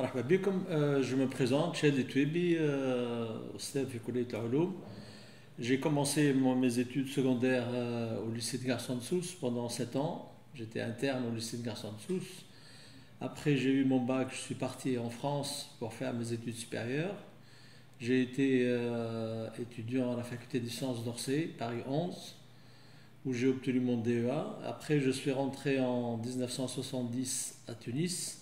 مرحبا بكم. Je me présente, Chadi Touibi, استاذ في كلية العلوم. J'ai commencé mes études secondaires au lycée de Garçon-de-Sousse pendant 7 ans. J'étais interne au lycée de Garçon-de-Sousse. Après, j'ai eu mon bac, je suis parti en France pour faire mes études supérieures. J'ai été étudiant à la faculté des sciences d'Orsay, Paris 11, où j'ai obtenu mon DEA. Après, je suis rentré en 1970 à Tunis.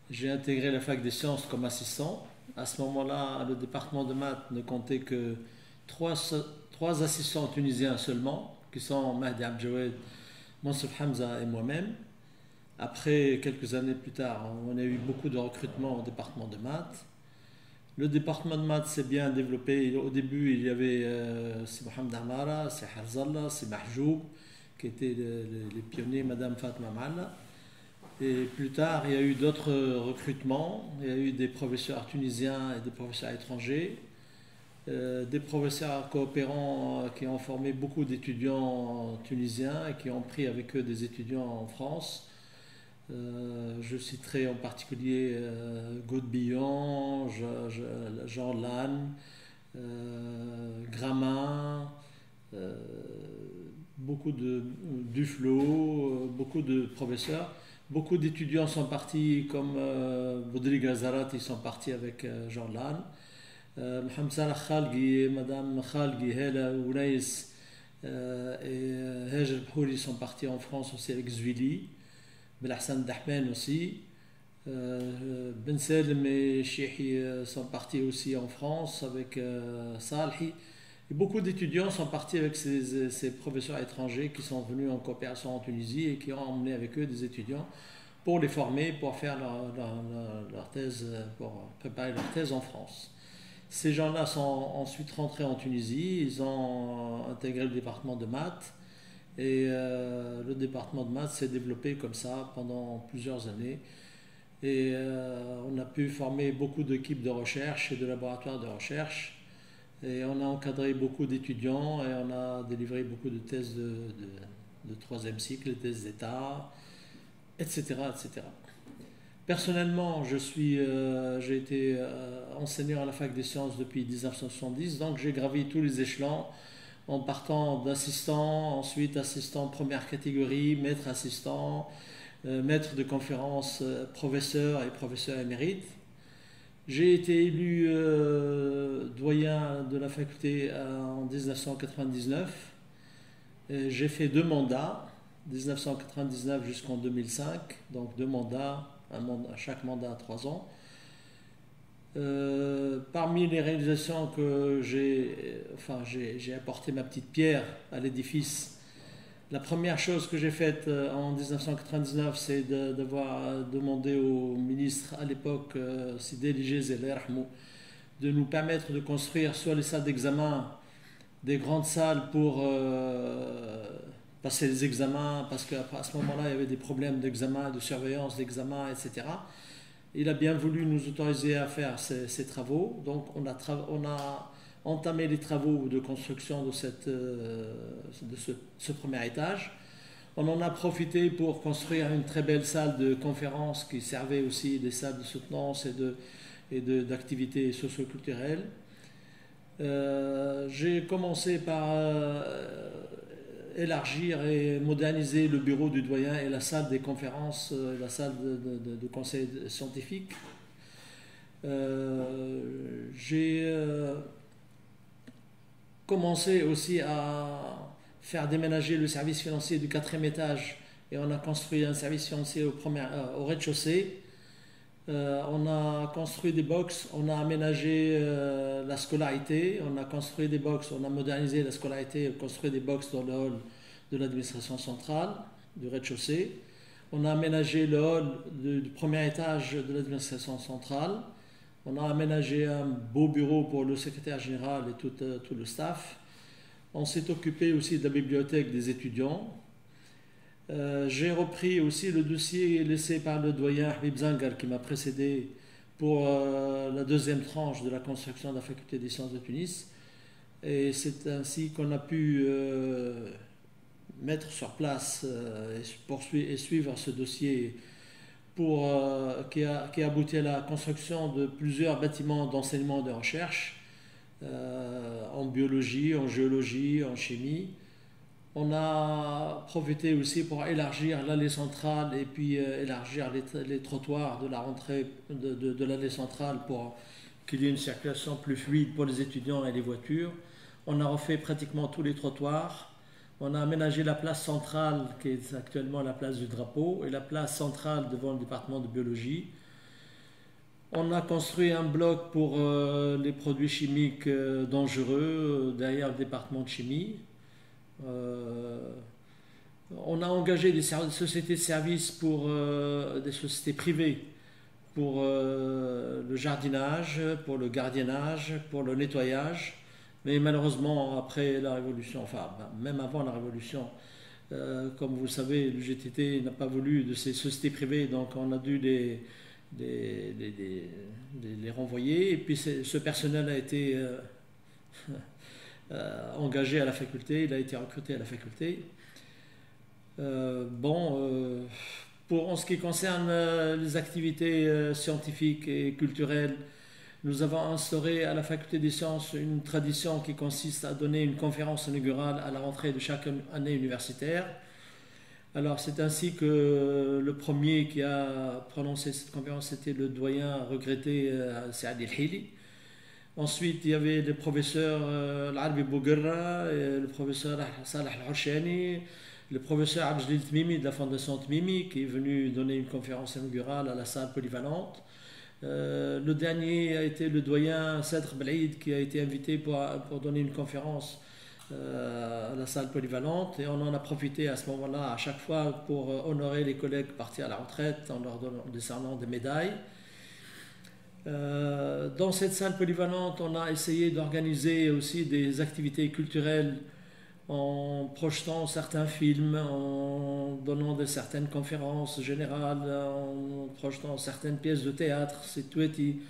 J'ai intégré la fac des sciences comme assistant. À ce moment-là, le département de maths ne comptait que trois, trois assistants tunisiens seulement, qui sont Mahdi Abdjawed, Mansouf Hamza et moi-même. Après, quelques années plus tard, on a eu beaucoup de recrutement au département de maths. Le département de maths s'est bien développé. Au début, il y avait c'est Mohamed Amara, c'est Harzallah, c'est Mahjoub, qui étaient les pionniers, Madame Fatma Malla. Et plus tard, il y a eu d'autres recrutements. Il y a eu des professeurs tunisiens et des professeurs étrangers, des professeurs coopérants qui ont formé beaucoup d'étudiants tunisiens et qui ont pris avec eux des étudiants en France. Je citerai en particulier Godbillon, Jean Lannes, Gramin, euh, beaucoup de Duflo, beaucoup de professeurs. Beaucoup d'étudiants sont partis comme Boudri Gazarat, ils sont partis avec Jean Lannes. Mohamed Salah Khalgui, Madame Khalgui, Hela Ounais et Hajer Bhouri sont partis en France aussi avec Zwili. Belhassan Dahmen aussi. Ben Selem et Cheikhi sont partis aussi en France avec Salhi. Et beaucoup d'étudiants sont partis avec ces professeurs étrangers qui sont venus en coopération en Tunisie et qui ont emmené avec eux des étudiants pour les former, pour faire leur thèse, pour préparer leur thèse en France. Ces gens-là sont ensuite rentrés en Tunisie, ils ont intégré le département de maths et le département de maths s'est développé comme ça pendant plusieurs années. Et on a pu former beaucoup d'équipes de recherche et de laboratoires de recherche. Et on a encadré beaucoup d'étudiants et on a délivré beaucoup de thèses de troisième cycle, des thèses d'État, etc., etc. Personnellement, j'ai été enseignant à la fac des sciences depuis 1970, donc j'ai gravi tous les échelons en partant d'assistant, ensuite assistant première catégorie, maître assistant, maître de conférence, professeur et professeur émérite. J'ai été élu doyen de la faculté en 1999. J'ai fait 2 mandats, 1999 jusqu'en 2005, donc 2 mandats, chaque mandat 3 ans. Parmi les réalisations que j'ai apporté ma petite pierre à l'édifice. La première chose que j'ai faite en 1999, c'est d'avoir demandé au ministre à l'époque, Sidi Elie Zeller, de nous permettre de construire sur les salles d'examen des grandes salles pour passer les examens, parce qu'à ce moment-là, il y avait des problèmes d'examen, de surveillance d'examen, etc. Il a bien voulu nous autoriser à faire ces travaux, donc on a entamé les travaux de construction de ce premier étage. On en a profité pour construire une très belle salle de conférence qui servait aussi des salles de soutenance et d'activités socio-culturelles. J'ai commencé par élargir et moderniser le bureau du doyen et la salle des conférences, la salle de conseil scientifique. J'ai commencé aussi à faire déménager le service financier du 4e étage et on a construit un service financier au rez-de-chaussée. On a construit des box, on a aménagé la scolarité, on a construit des box, on a modernisé la scolarité, construit des box dans le hall de l'administration centrale du rez-de-chaussée. On a aménagé le hall du premier étage de l'administration centrale. On a aménagé un beau bureau pour le secrétaire général et tout le staff. On s'est occupé aussi de la bibliothèque des étudiants. J'ai repris aussi le dossier laissé par le doyen Habib Zangar qui m'a précédé pour la deuxième tranche de la construction de la faculté des sciences de Tunis. Et c'est ainsi qu'on a pu mettre sur place et suivre ce dossier qui a abouti à la construction de plusieurs bâtiments d'enseignement et de recherche en biologie, en géologie, en chimie. On a profité aussi pour élargir l'allée centrale et puis élargir les trottoirs de la rentrée de l'allée centrale pour qu'il y ait une circulation plus fluide pour les étudiants et les voitures. On a refait pratiquement tous les trottoirs. On a aménagé la place centrale qui est actuellement la place du drapeau et la place centrale devant le département de biologie. On a construit un bloc pour les produits chimiques dangereux derrière le département de chimie. On a engagé des sociétés de services pour des sociétés privées pour le jardinage, pour le gardiennage, pour le nettoyage. Mais malheureusement, après la Révolution, enfin même avant la Révolution, comme vous le savez, le GTT n'a pas voulu de ces sociétés privées, donc on a dû les renvoyer. Et puis ce personnel a été engagé à la faculté, il a été recruté à la faculté. En ce qui concerne les activités scientifiques et culturelles, nous avons instauré à la faculté des sciences une tradition qui consiste à donner une conférence inaugurale à la rentrée de chaque année universitaire. Alors c'est ainsi que le premier qui a prononcé cette conférence, c'était le doyen regretté Saad El-Hili. Ensuite, il y avait le professeur Al-Arbi Bouguerra, le professeur Salah Al-Hoshani, le professeur Abdelil Tmimi de la Fondation Tmimi qui est venu donner une conférence inaugurale à la salle polyvalente. Le dernier a été le doyen Sadr Belaïd qui a été invité pour donner une conférence à la salle polyvalente et on en a profité à ce moment-là à chaque fois pour honorer les collègues partis à la retraite en leur décernant des médailles. Dans cette salle polyvalente, on a essayé d'organiser aussi des activités culturelles en projetant certains films, en donnant certaines conférences générales, en projetant certaines pièces de théâtre. C'est Toueti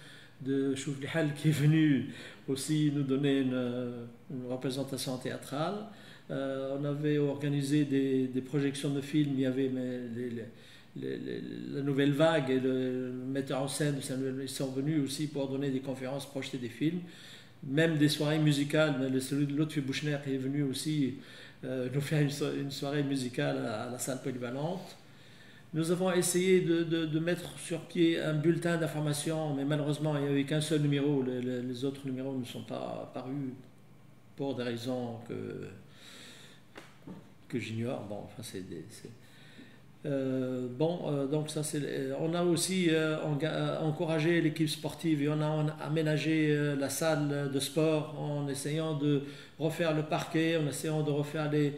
de Chouf Lihal qui est venu aussi nous donner une représentation théâtrale. On avait organisé des projections de films, il y avait la Nouvelle Vague et le metteur en scène, ils sont venus aussi pour donner des conférences, projeter des films, même des soirées musicales. Celui de Lotfi Bouchner est venu aussi nous faire une soirée musicale à la salle polyvalente. Nous avons essayé de mettre sur pied un bulletin d'information, mais malheureusement il n'y avait qu'un seul numéro, les autres numéros ne sont pas apparus pour des raisons que j'ignore. Bon, enfin donc ça on a aussi encouragé l'équipe sportive et on a aménagé la salle de sport en essayant de refaire le parquet, en essayant de refaire les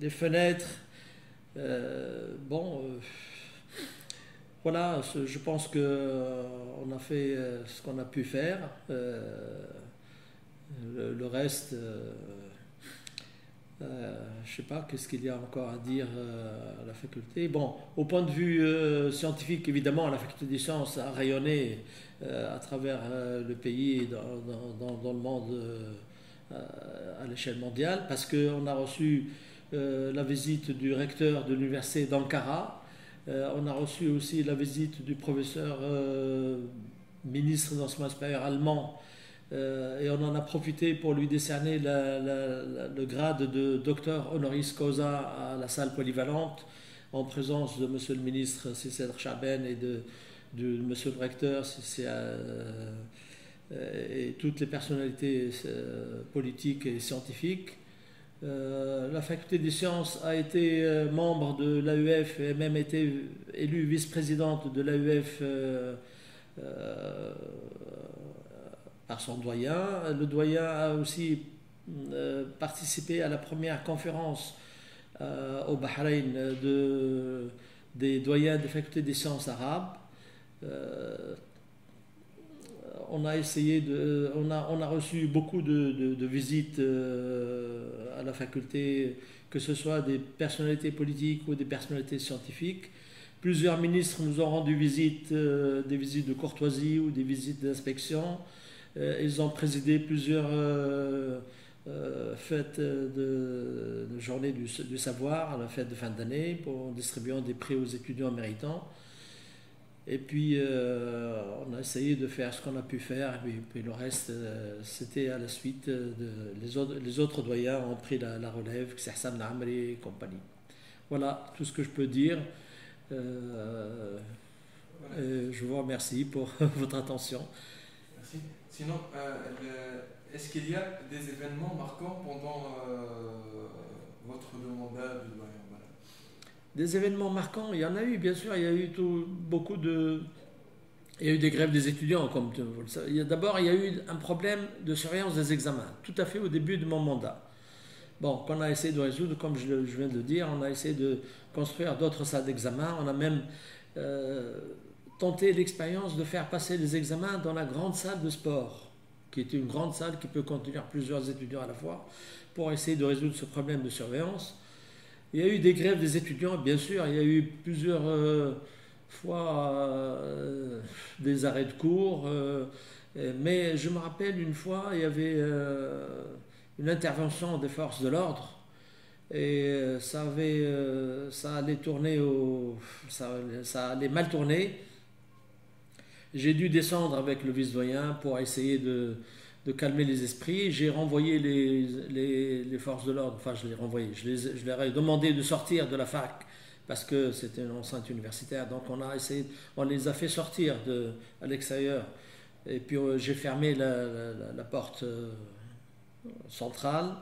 fenêtres. Voilà, je pense qu'on a fait ce qu'on a pu faire. Le reste... je ne sais pas, qu'est-ce qu'il y a encore à dire à la faculté. Bon, au point de vue scientifique, évidemment, la faculté des sciences a rayonné à travers le pays et dans le monde à l'échelle mondiale, parce qu'on a reçu la visite du recteur de l'université d'Ankara, on a reçu aussi la visite du professeur ministre d'enseignement supérieur allemand, et on en a profité pour lui décerner le grade de docteur honoris causa à la salle polyvalente en présence de monsieur le ministre Cédr Chaben et de monsieur le recteur et toutes les personnalités politiques et scientifiques. La faculté des sciences a été membre de l'AUF et même été élue vice-présidente de l'AUF par son doyen. Le doyen a aussi participé à la première conférence au Bahreïn des doyens des facultés des sciences arabes. On a reçu beaucoup de visites à la faculté, que ce soit des personnalités politiques ou des personnalités scientifiques. Plusieurs ministres nous ont rendu visite, des visites de courtoisie ou des visites d'inspection. Ils ont présidé plusieurs fête de journée du savoir, la fête de fin d'année, pour distribuant des prix aux étudiants méritants. Et puis on a essayé de faire ce qu'on a pu faire, et puis le reste, c'était à la suite. Les autres doyens ont pris la relève, c'est Hassan Amri et compagnie. Voilà tout ce que je peux dire. Je vous remercie pour votre attention. Merci. Sinon, est-ce qu'il y a des événements marquants pendant votre mandat de doyen? Voilà. Des événements marquants, il y en a eu, bien sûr. Il y a eu beaucoup de. Il y a eu des grèves des étudiants, comme vous le savez. D'abord, il y a eu un problème de surveillance des examens, tout à fait au début de mon mandat. Bon, qu'on a essayé de résoudre, comme je viens de le dire, on a essayé de construire d'autres salles d'examen. On a même tenté l'expérience de faire passer les examens dans la grande salle de sport, qui est une grande salle qui peut contenir plusieurs étudiants à la fois, pour essayer de résoudre ce problème de surveillance. Il y a eu des grèves des étudiants, bien sûr. Il y a eu plusieurs fois des arrêts de cours. Mais je me rappelle une fois, il y avait une intervention des forces de l'ordre. Et ça allait tourner ça allait mal tourner. J'ai dû descendre avec le vice-doyen pour essayer de calmer les esprits. J'ai renvoyé les forces de l'ordre, enfin je les renvoyé, je leur ai demandé de sortir de la fac parce que c'était une enceinte universitaire. Donc on les a fait sortir à l'extérieur. Et puis j'ai fermé la porte centrale.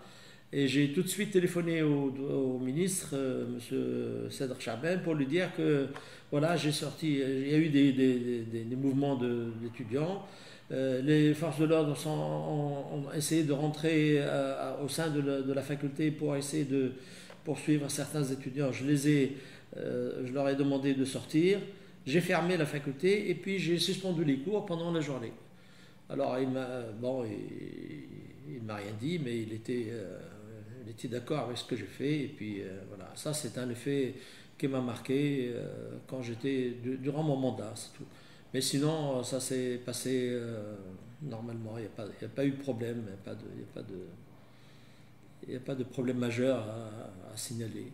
Et j'ai tout de suite téléphoné au ministre, M. Cedr Chaben, pour lui dire que voilà, j'ai sorti, il y a eu des mouvements d'étudiants. Les forces de l'ordre ont essayé de rentrer au sein de la faculté pour essayer de poursuivre certains étudiants. Je leur ai demandé de sortir. J'ai fermé la faculté et puis j'ai suspendu les cours pendant la journée. Alors il m'a rien dit, mais il était d'accord avec ce que j'ai fait. Et puis voilà, ça c'est un effet qui m'a marqué durant mon mandat, c'est tout. Mais sinon, ça s'est passé normalement, il n'y a pas eu de problème, il n'y a pas de problème majeur à signaler.